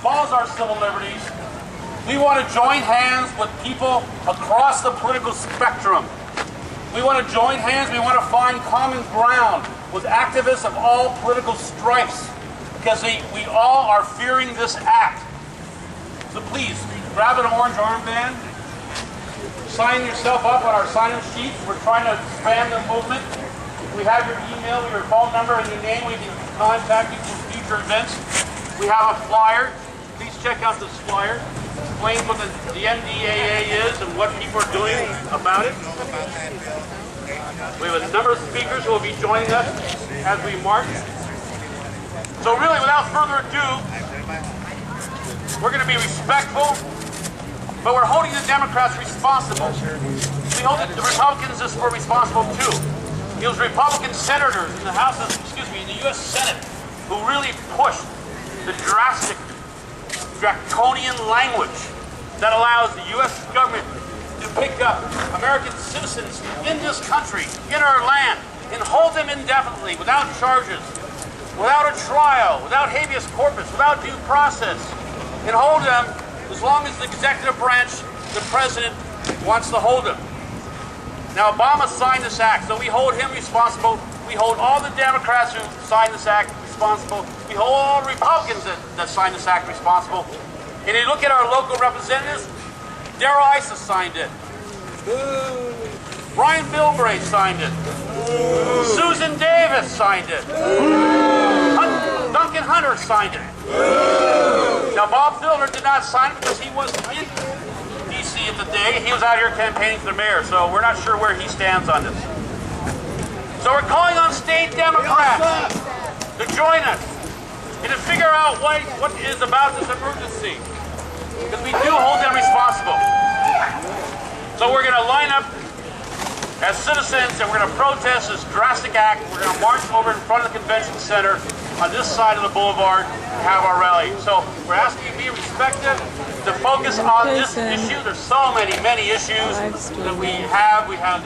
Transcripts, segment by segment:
follows our civil liberties. We want to join hands with people across the political spectrum. We want to join hands, we want to find common ground with activists of all political stripes, because we all are fearing this act. So please, grab an orange armband, sign yourself up on our sign-in sheets. We're trying to expand the movement. We have your email, your phone number, and your name. We can contact you for future events. We have a flyer. Please check out this flyer. Explains what the NDAA is and what people are doing about it. We have a number of speakers who will be joining us as we march. So really, without further ado, we're going to be respectful, but we're holding the Democrats responsible. We hold the Republicans as we're responsible too. It was Republican senators in the House, in the U.S. Senate, who really pushed the drastic, draconian language that allows the U.S. government to pick up American citizens in this country, in our land, and hold them indefinitely, without charges, without a trial, without habeas corpus, without due process, and hold them as long as the executive branch, the president, wants to hold them. Now, Obama signed this act, so we hold him responsible. We hold all the Democrats who signed this act responsible. We hold all Republicans that signed this act responsible. And you look at our local representatives, Darrell Issa signed it. Brian Bilbray signed it. Susan Davis signed it. Duncan Hunter signed it. Now, Bob Filner did not sign it because he wasn't in D.C. at the day. He was out here campaigning for the mayor, so we're not sure where he stands on this. So we're calling on state Democrats to join us and to figure out what is about this emergency, because we do hold them responsible. So we're going to line up as citizens and we're going to protest this drastic act. We're going to march over in front of the convention center on this side of the boulevard and have our rally. So we're asking you to be respectful, to focus on this issue. There's so many issues that we have. We have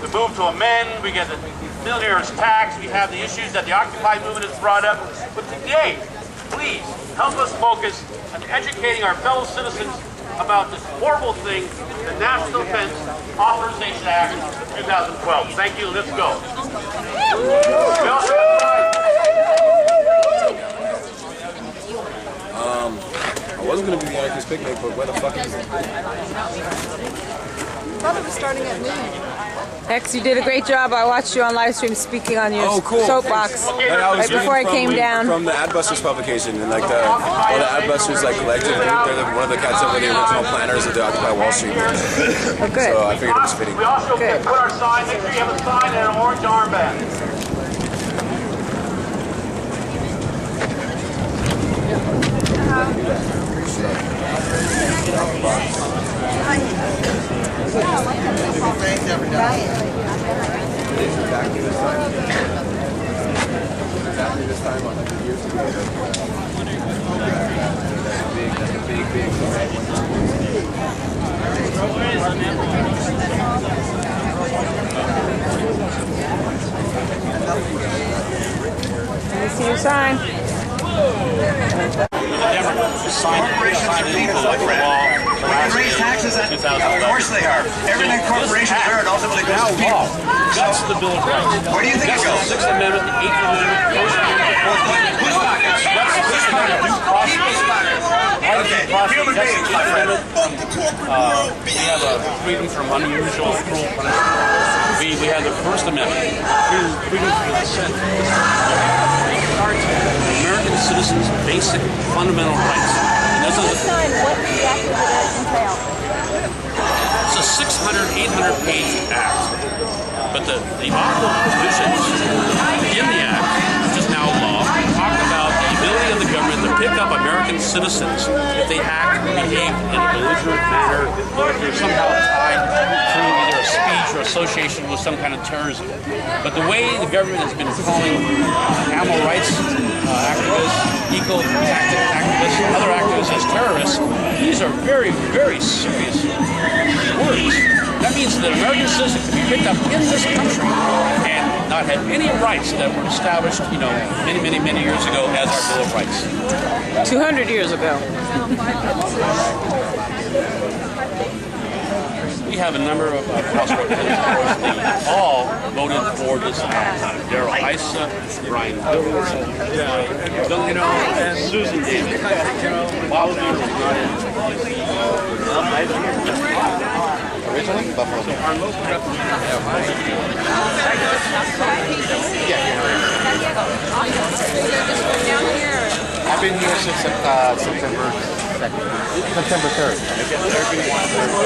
the move to amend, we get the millionaire's tax, we have the issues that the Occupy movement has brought up. But today, please help us focus on educating our fellow citizens about this horrible thing, the National Defense Authorization Act of 2012. Thank you. Let's go. We also I wasn't going to be the Anarchist picnic, but where the fuck is it? I thought it was starting at noon. X, you did a great job. I watched you on live stream speaking on your soapbox right before I came down. From the Adbusters publication, and like the Adbusters like collective group, they're one of the cats that were the original planners of the Occupy Wall Street movement. Oh, good. So I figured it was fitting. We also put our sign, make sure you have a sign and an orange armband. Thanks, everybody. Exactly this time 100 years ago. That's a big Let me see your sign. Raise taxes at, of course they are. Everything corporations earn ultimately goes to people. That's the Bill of Rights. Where do you think it goes? Sixth Amendment, the Eighth Amendment, First Amendment, Fourth Amendment. Whose pockets? That's part of due process. People's pockets. Okay, human beings, my friend. We have a freedom from unusual cruel punishment. We have the First Amendment, freedom from dissent. American citizens' basic fundamental rights. And this is What exactly did it entail? it's a 600, 800-page act. But the provisions in the act, which is now law, talk about the ability of the government to pick up American citizens if they act and behave in a belligerent manner, or if they're somehow tied through either a speech or association with some kind of terrorism. But the way the government has been calling animal rights activists, eco-activists, other activists as terrorists, these are very, very serious words. That means that American citizens can be picked up in this country and not had any rights that were established, you know, many years ago as our Bill of Rights. 200 years ago. We have a number of House representatives. They all voted for this act. Darrell Issa, Brian Williams, and Susan Davis. Bob Miller was not in. Originally, Buffalo. I've been here since September 3rd.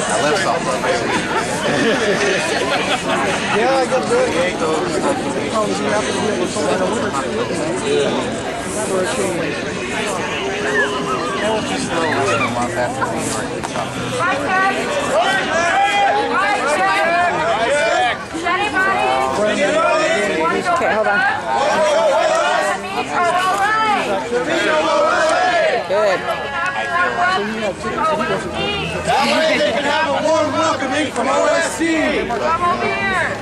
I left Southland. Yeah, I got good. That was just a little less than a month after being Okay, hold on. Good. That way they can have a warm welcoming from OSC. Come over here.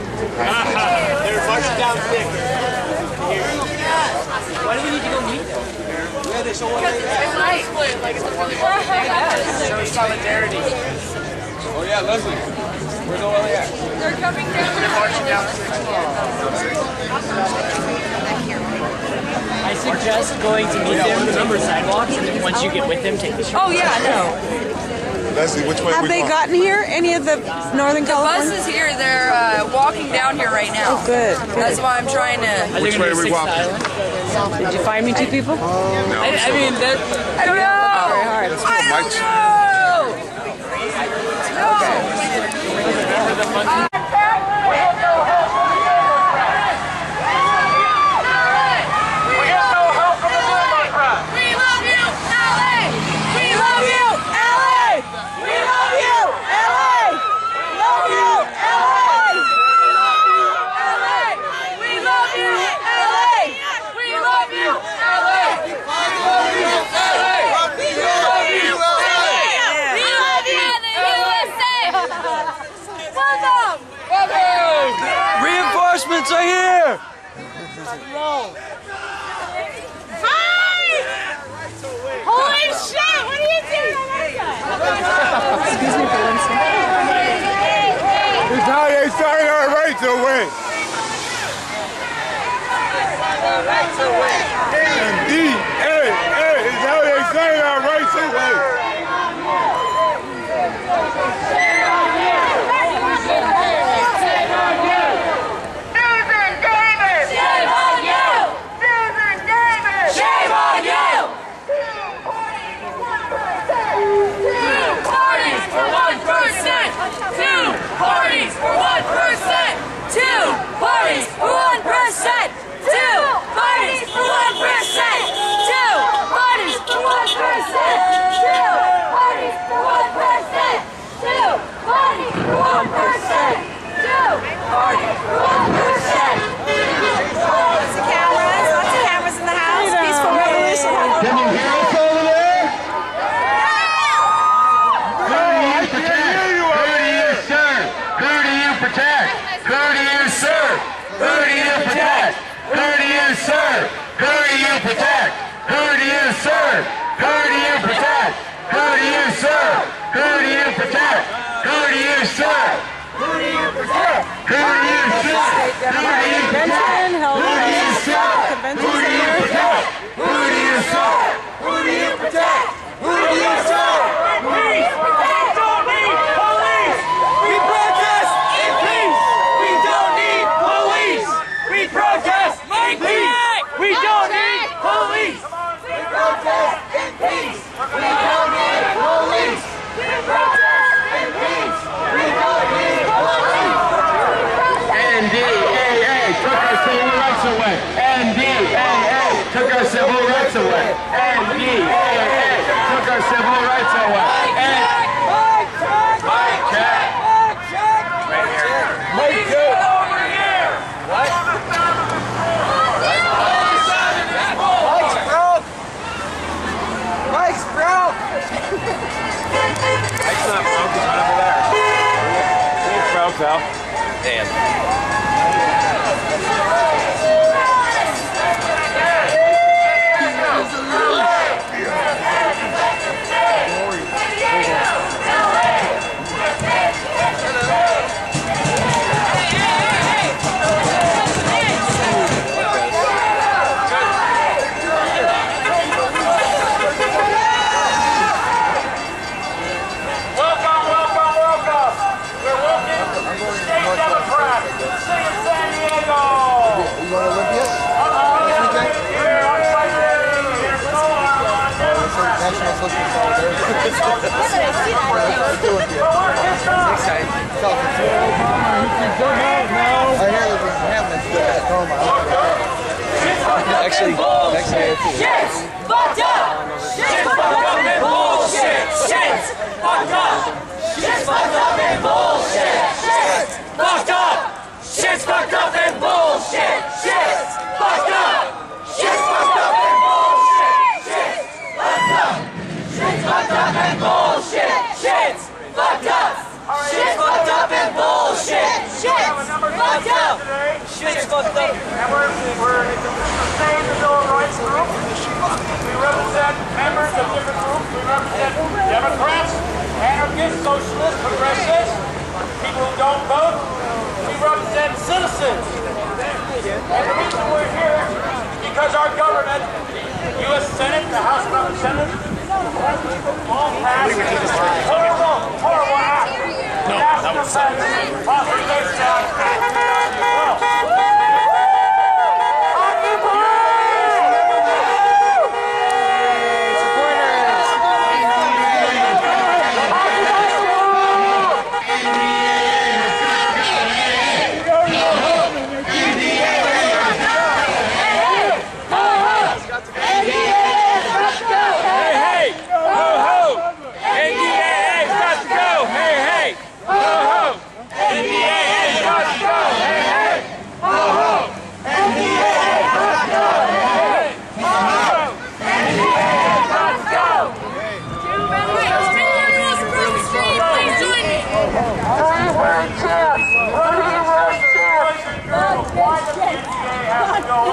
They're marching down thick. Why do we need to go meet them? Yeah, they show what Because it's nice. Like, it's a really good thing. Show solidarity. Oh yeah, Leslie. Where's all that? They're coming down. They're marching down thick. I suggest going to meet them on the sidewalks, and then once you get with them, take the shot. Oh, yeah, no. Leslie, which way Have we they going? gotten here? Any of the Northern The California? bus is here. They're walking down here right now. Oh, good. That's why I'm trying to. Which way are we walking? Did you find me two people? No. I mean, that, I don't know. Very hard. I don't know. Reinforcements are here. Holy shit! What are you doing on that side? Excuse me for one second. It's how they sign our rights away. NDAA is how they sign our rights away. Convention held at Convention Center. Took our civil rights away. NDAA took our civil rights away. Mic check. Right here. Mic check. Over here. What? Mike's broke. Mike's broke. Mike's not broke. He's not over there. He's broke, pal. Damn. Actually, Shit's fucked up! Shit's fucked up and bullshit! Shit's fucked up! Shit's fucked up and bullshit! Shit's fucked up! Shit's fucked up and bullshit! Shit's fucked up! Shit's fucked up and bullshit! Shit's fucked up! Shit's fucked up and bullshit! Shit's fucked up! Shit's fucked up and bullshit! Shit's fucked up! Shit's fucked up! And we're saying the Bill of Rights group. We represent members of different groups. We represent Democrats, anarchists, socialists, progressives, people who don't vote. We represent citizens. And the reason we're here is because our government, the U.S. Senate, the House of Representatives, all passed horrible act. No, that was Authorization Act.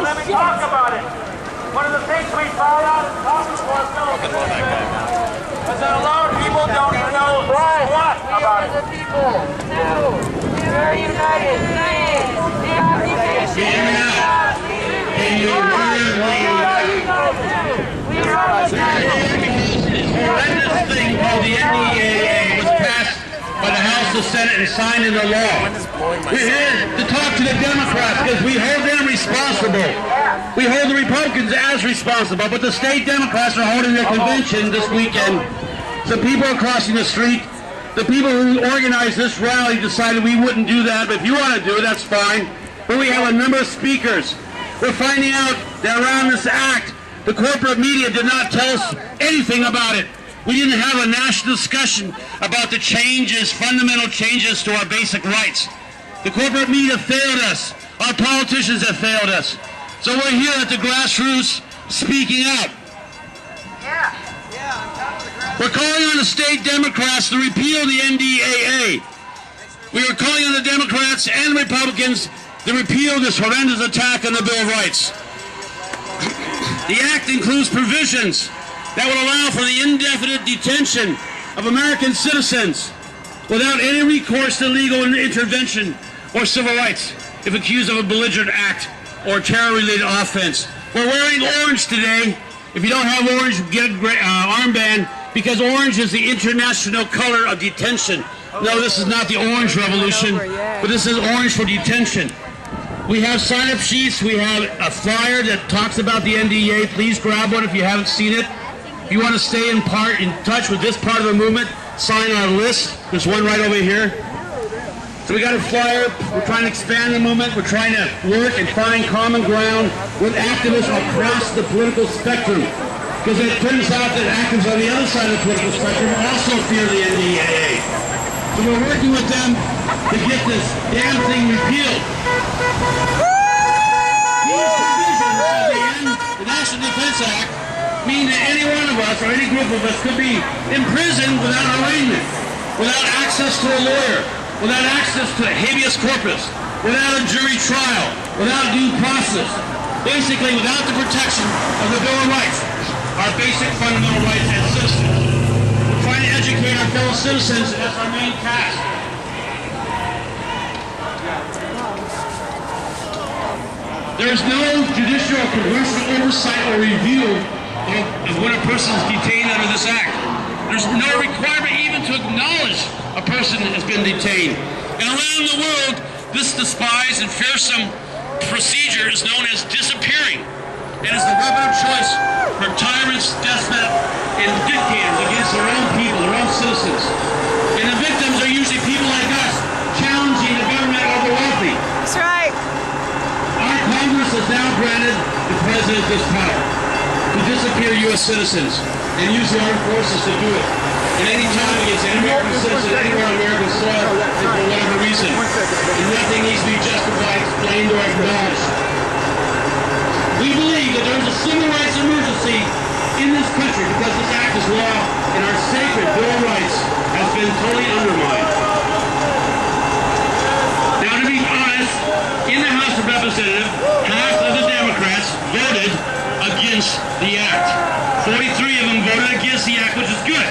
Let me talk about it. One of the things we found out in talking to ourselves is that a lot of people don't even know what about it. The people, we are united. The occupation. We are united. Horrendous thing called the NDAA was passed by the House, the Senate, and signed into law. We're here to talk to the Democrats because we hold them responsible. We hold the Republicans as responsible, but the state Democrats are holding their convention this weekend. Some people are crossing the street. The people who organized this rally decided we wouldn't do that, but if you want to do it, that's fine. But we have a number of speakers. We're finding out that around this act, the corporate media did not tell us anything about it. We didn't have a national discussion about the changes, fundamental changes to our basic rights. The corporate media failed us. Our politicians have failed us. So we're here at the grassroots speaking out. We're calling on the state Democrats to repeal the NDAA. We are calling on the Democrats and Republicans to repeal this horrendous attack on the Bill of Rights. The act includes provisions that will allow for the indefinite detention of American citizens without any recourse to legal intervention or civil rights if accused of a belligerent act or terror-related offense. We're wearing orange today. If you don't have orange, get an armband, because orange is the international color of detention. No, this is not the Orange Revolution, but this is orange for detention. We have sign-up sheets. We have a flyer that talks about the NDAA. Please grab one if you haven't seen it. If you want to stay in touch with this part of the movement, sign our list. There's one right over here. So we got a flyer. We're trying to expand the movement. We're trying to work and find common ground with activists across the political spectrum. Because it turns out that activists on the other side of the political spectrum also fear the NDAA. So we're working with them to get this damn thing repealed. These provisions of the National Defense Act mean that any one of us or any group of us could be imprisoned without arraignment, without access to a lawyer, without access to habeas corpus, without a jury trial, without due process, basically without the protection of the Bill of Rights, our basic fundamental rights as citizens. We're trying to educate our fellow citizens, and that's our main task. There is no judicial or congressional oversight or review of when a person is detained under this act. There's no requirement even to acknowledge a person has been detained. And around the world, this despised and fearsome procedure is known as disappearing. It is the weapon of choice for tyrants, despots, and dictators against their own people, their own citizens. And the victims are usually people like us, challenging the government or the wealthy. That's right. Our Congress has now granted the President this power to disappear U.S. citizens and use the armed forces to do it. At any time against any American citizen anywhere on American soil for whatever reason. And nothing needs to be justified, explained, or acknowledged. We believe that there is a civil rights emergency in this country because this act is law and our sacred Bill of Rights has been totally undermined. Now, to be honest, in the House of Representatives, half of the Democrats voted against the act. 43 of them voted against the act, which is good.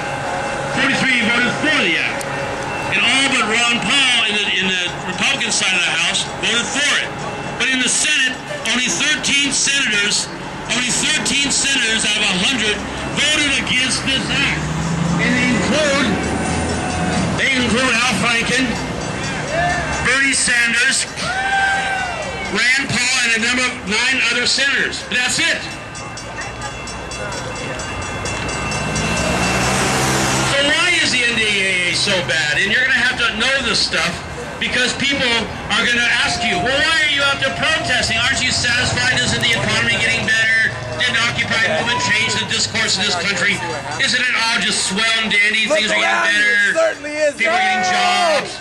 43 voted for the act. And all but Ron Paul in the Republican side of the House voted for it. But in the Senate, only 13 senators out of 100 voted against this act. And they include Al Franken, Bernie Sanders, Rand Paul, and a number of 9 other senators. But that's it. So why is the NDAA so bad? And you're going to have to know this stuff because people are going to ask you, well, why are you out there protesting? Aren't you satisfied? Isn't the economy getting better? Didn't the Occupy movement change the discourse in this country? Isn't it all just swell and dandy? Things are getting better. Certainly is. People are getting jobs.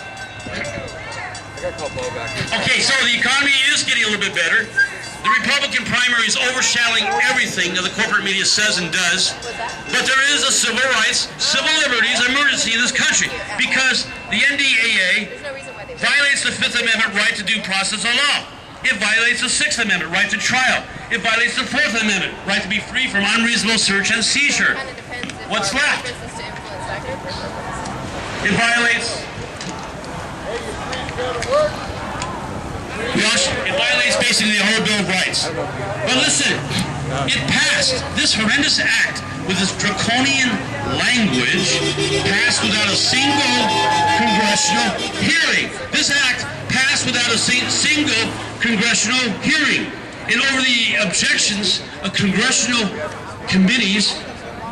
Okay, so the economy is getting a little bit better. The Republican primary is overshadowing everything that the corporate media says and does. But there is a civil rights, civil liberties emergency in this country because the NDAA violates the Fifth Amendment right to due process of law. It violates the Sixth Amendment right to trial. It violates the Fourth Amendment right to be free from unreasonable search and seizure. What's left? It violates... It violates basically the whole Bill of Rights. But listen, it passed. This horrendous act with this draconian language passed without a single congressional hearing. This act passed without a single congressional hearing. And over the objections of congressional committees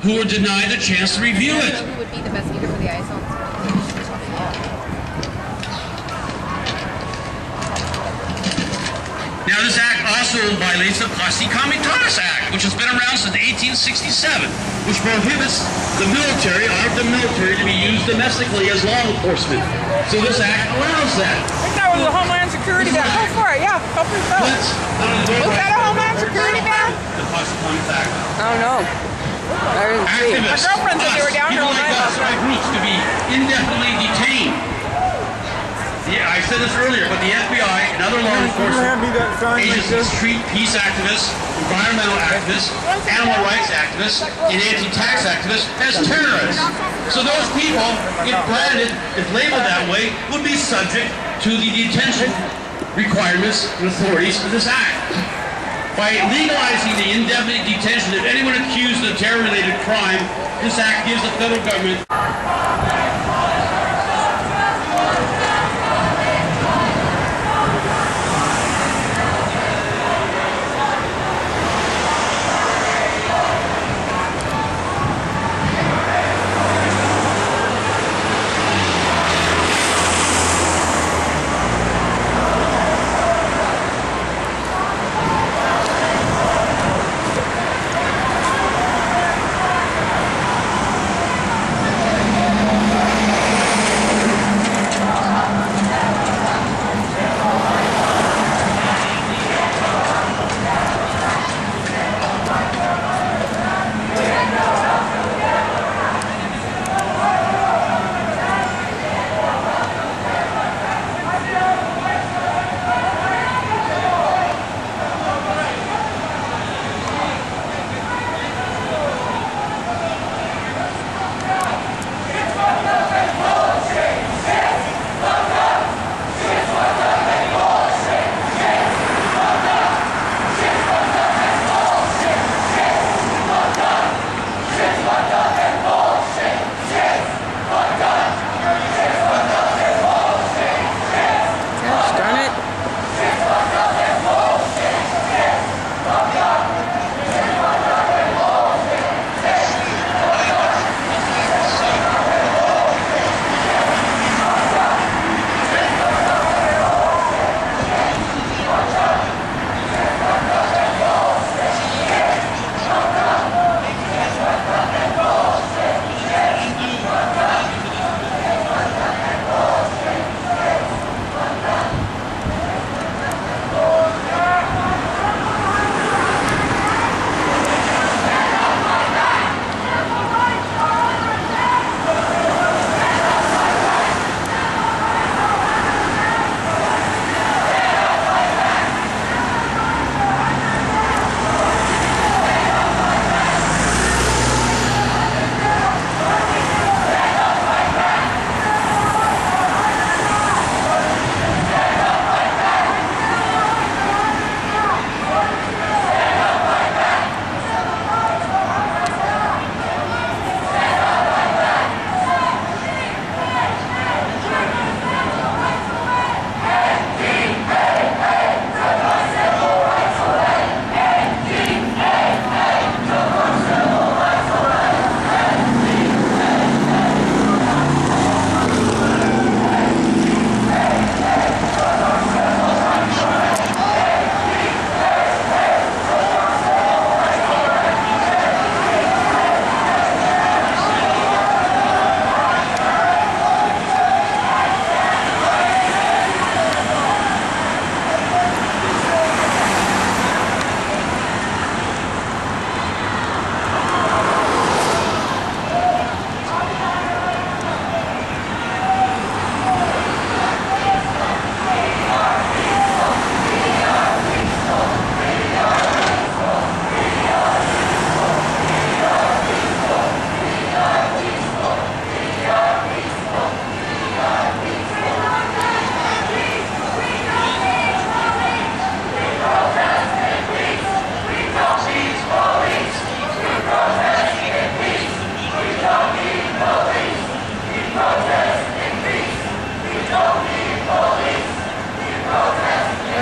who were denied the chance to review it. Who would be the best leader for the ISO? Now, this act also violates the Quasi-Comitatus Act, which has been around since 1867, which prohibits the military, armed the military, to be used domestically as law enforcement. So this act allows that. I think that was a Homeland Security ban. Go for it, yeah. Go for yourself. Was that a Homeland Security ban? The Quasi-Comitatus Act. I don't know. I didn't see. My Activists, girlfriend said they were down here people all like night us, last night. groups to be indefinitely detained. Yeah, I said this earlier, but the FBI and other law enforcement agencies treat peace activists, environmental activists, animal rights activists, and anti-tax activists as terrorists. So those people, if branded, if labeled that way, would be subject to the detention requirements and authorities of this act. By legalizing the indefinite detention of anyone accused of terror-related crime, this act gives the federal government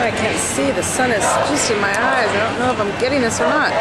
I can't see. The sun is just in my eyes. I don't know if I'm getting this or not.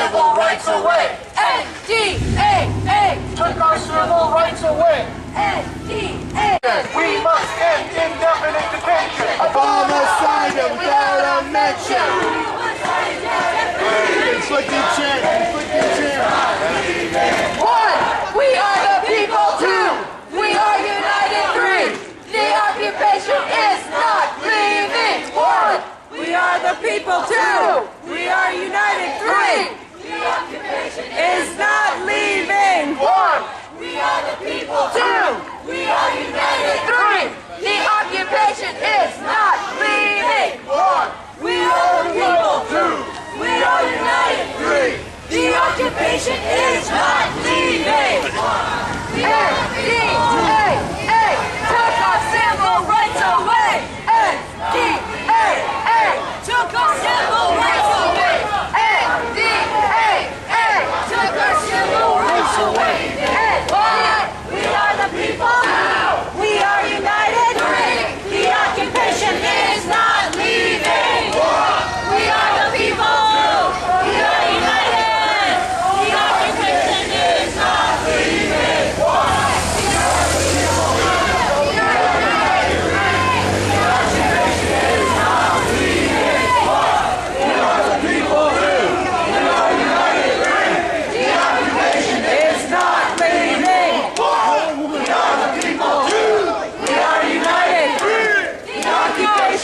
civil rights away. NDAA took our civil rights away. NDAA. We must end indefinite detention. Obama signed it without a mention. Inflicted chair. One, we are the people. Two, we are united. Three, the occupation is not leaving. One, we are the people. Two, we are united. Three, the occupation is not leaving. One, we are the people. Two, we are united. Three, the occupation is not leaving. One, we are the people. Two, we are united. Three, the occupation is not leaving. NDAA took our civil rights away. NDAA took our civil rights away. NDAA took our civil rights away. We are the people. We are united. The occupation is not leaving. We are the people. We are united. The occupation is not leaving.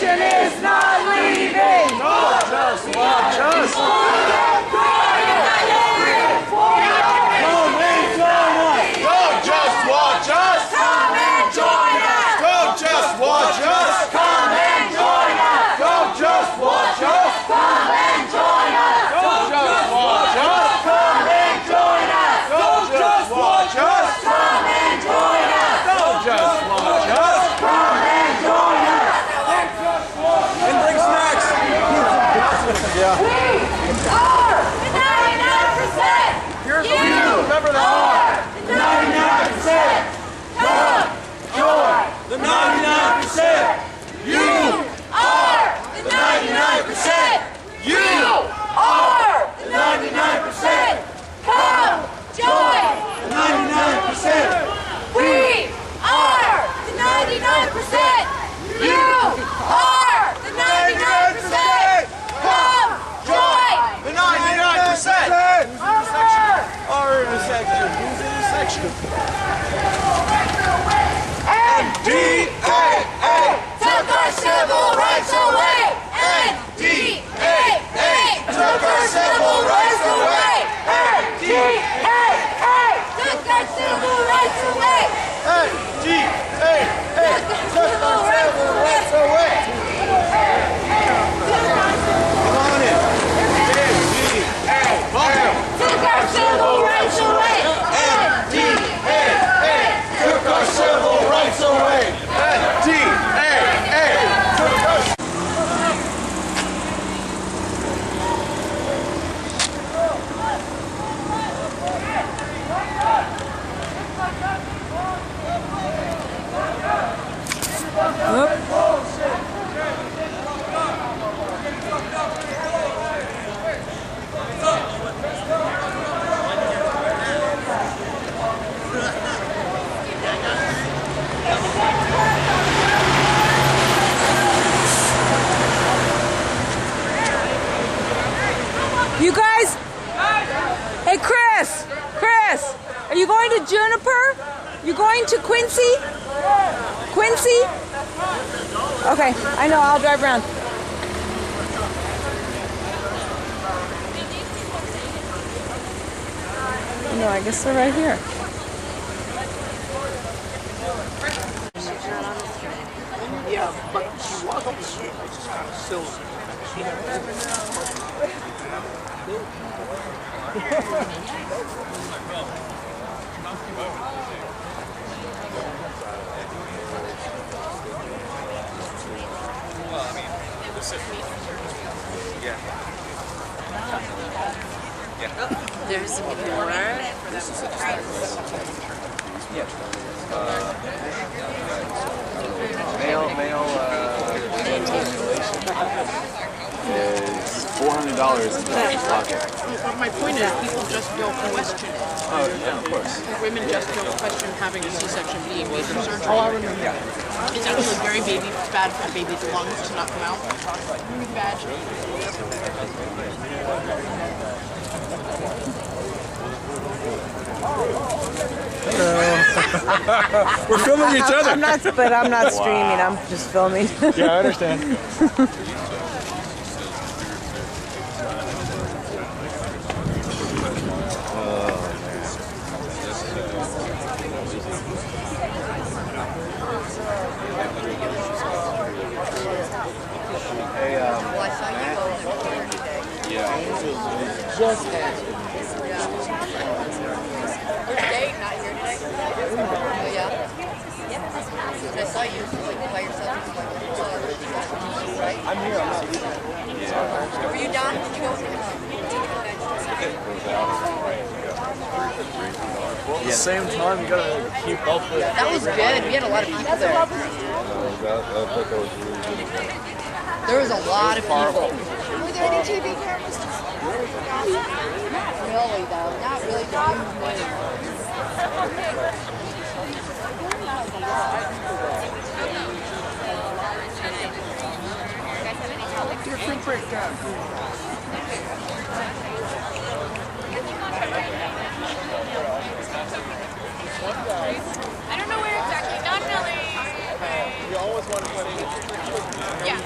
Is not leaving. Just watch us. We are united. Come and join us. Don't just watch us. Come and join us. Don't just watch us. Come and join us. Don't just watch us. Come and join us. Don't just watch us. Come and join us. Don't just watch us. Come and join us. Don't just watch us. Come and join us. And bring snacks. Yeah. We are the 99%. Here's You remember that. are the 99%. Come join The 99%. You are the 99%. You are the 99%. Come join The 99%. We are the 99%. You are the 99%. Come join The 99%. Our intersection. Who's intersection? NDAA. Took our civil rights away. NDAA took our civil rights away. NDAA took our civil rights away. NDAA. Took our civil rights away. Come on in. NDAA. Took our civil rights away. NDAA. Took our civil rights away. NDAA. Took our You guys? Hey, Chris! Chris! Are you going to Juniper? You going to Quincy? Quincy? Okay, I know, I'll drive around. No, I guess they're right here. Yeah, but she was on the street. It's just kind of silly. There's more. Male is $400 in his pocket. But my point is, people just don't question it. Oh, yeah, of course. Women just don't question having a C-section being major surgery. Oh, I remember. It's actually very bad for baby's lungs to not come out. Really bad. We're filming each other. I'm not streaming. I'm just filming. Yeah, I understand. Well, I saw you over there today. Yeah. Just Today, not here today. Oh, yeah? I saw you like by yourself. Right? I'm here. I'm not. Were you down? Did you go to At the same time, you gotta keep up with. That was good. We had a lot of people there. There was a lot of people. Were there any TV cameras? Not really, though. Not really. Different breakdown. I don't know where exactly. Not really. You always want to put in. Yeah.